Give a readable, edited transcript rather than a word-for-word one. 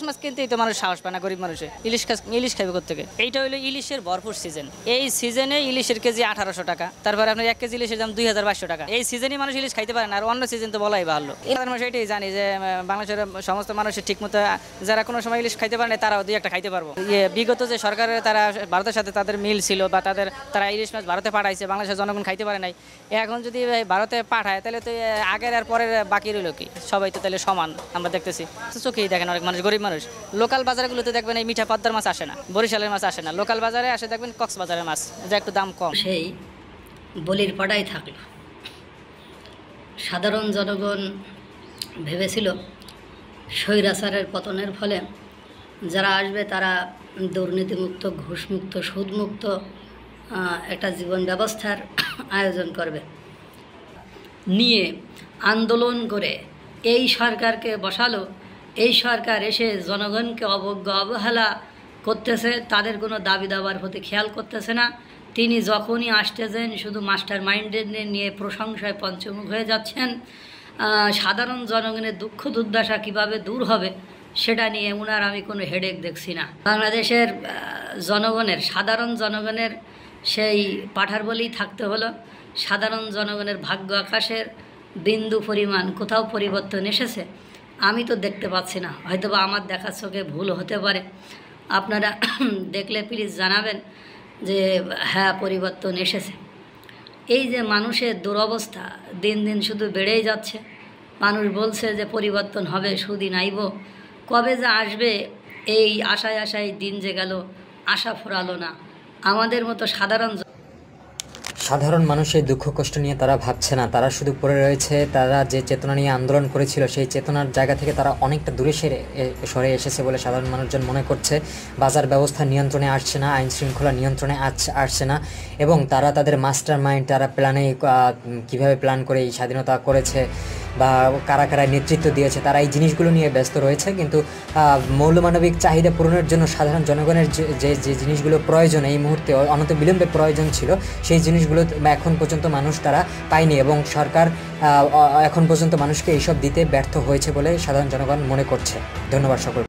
মাছ কিনতেই তো মানুষ সাহস পায় না, গরিব মানুষে ইলিশ খাইবে কোত্থেকে। এইটা হলো ইলিশের ভরপুর সিজন। এই সিজনে ইলিশের কেজি 1800 টাকা, তারপরে আপনার 1 কেজি ইলিশের দাম 2200 টাকা। এই সিজনে মানুষ ইলিশ খাইতে পারে না, আর অন্য সিজন তো বলাই ভালো। এর মানুষ এটাই জানি যে বাংলাদেশের সমস্ত মানুষের ঠিক মতো যারা কোনো সময় ইলিশ খাইতে পারে না তারাও 2-1টা খাইতে পারবো। বিগত যে সরকারের তারা ভারতের সাথে তাদের মিল ছিল বা তারা ইলিশ মাছ ভারতে পাঠাইছে, বাংলাদেশের জনগণ খাইতে পারে নাই। এখন যদি ভারতে পাঠায় তাহলে তো আগের আর পরের বাকি রইল কি? সবাই তো তাহলে সমান আমরা দেখতেছি। চোখেই দেখেন অনেক মানুষ, গরিব মানুষ। লোকাল বাজারগুলোতে দেখবেন এই মিঠা পদ্মার মাছ আসে না, বরিশালের মাছ আসে না। লোকাল বাজারে আসে দেখবেন কক্সবাজারের মাছ, যা একটু দাম কম। সেই বলির পাড়াই থাকলো। সাধারণ জনগণ ভেবেছিল স্বৈরাচারের পতনের ফলে যারা আসবে তারা দুর্নীতিমুক্ত, ঘুষমুক্ত, সুদমুক্ত একটা জীবন ব্যবস্থার আয়োজন করবে। নিয়ে আন্দোলন করে এই সরকারকে বসালো। এই সরকার এসে জনগণকে অবহেলা করতেছে, তাদের কোনো দাবি দাবার প্রতি খেয়াল করতেছে না। তিনি যখনই আসতেছেন শুধু মাস্টার মাইন্ডেড নিয়ে প্রশংসায় পঞ্চমুখ হয়ে যাচ্ছেন। সাধারণ জনগণের দুঃখ দুর্দশা কীভাবে দূর হবে সেটা নিয়ে উনার আমি কোনো হেডেক দেখছি না। বাংলাদেশের জনগণের, সাধারণ জনগণের সেই পাঠার বলেই থাকতে হলো। সাধারণ জনগণের ভাগ্য আকাশের বিন্দু পরিমাণ কোথাও পরিবর্তন এসেছে আমি তো দেখতে পাচ্ছি না। হয়তোবা আমার দেখার চোখে ভুল হতে পারে। আপনারা দেখলে প্লিজ জানাবেন যে হ্যাঁ পরিবর্তন এসেছে। এই যে মানুষের দুরবস্থা দিন দিন শুধু বেড়েই যাচ্ছে। মানুষ বলছে যে পরিবর্তন হবে, সুদিন আইব, কবে যে আসবে এই আশায় দিন যে গেল, আশা ফোরালো না। আমাদের মতো সাধারণ মানুষের দুঃখ কষ্ট নিয়ে তারা ভাবছে না, তারা শুধু পড়ে রয়েছে। তারা যে চেতনা নিয়ে আন্দোলন করেছিল সেই চেতনার জায়গা থেকে তারা অনেকটা দূরে সরে এসেছে বলে সাধারণ মানুষজন মনে করছে। বাজার ব্যবস্থা নিয়ন্ত্রণে আসছে না, আইন শৃঙ্খলা নিয়ন্ত্রণে আসছে না, এবং তারা তাদের মাস্টার মাইন্ড, তারা কীভাবে প্ল্যান করে এই স্বাধীনতা করেছে বা কারা কারা নেতৃত্ব দিয়েছে, তারা এই জিনিসগুলো নিয়ে ব্যস্ত রয়েছে। কিন্তু মৌলমানবিক চাহিদা পূরণের জন্য সাধারণ জনগণের যে জিনিসগুলো প্রয়োজন, এই মুহূর্তে অনতিবিলম্বে প্রয়োজন ছিল, সেই জিনিসগুলো এখন পর্যন্ত মানুষ তারা পায়নি, এবং সরকার এখন পর্যন্ত মানুষকে এইসব দিতে ব্যর্থ হয়েছে বলে সাধারণ জনগণ মনে করছে। ধন্যবাদ সকল।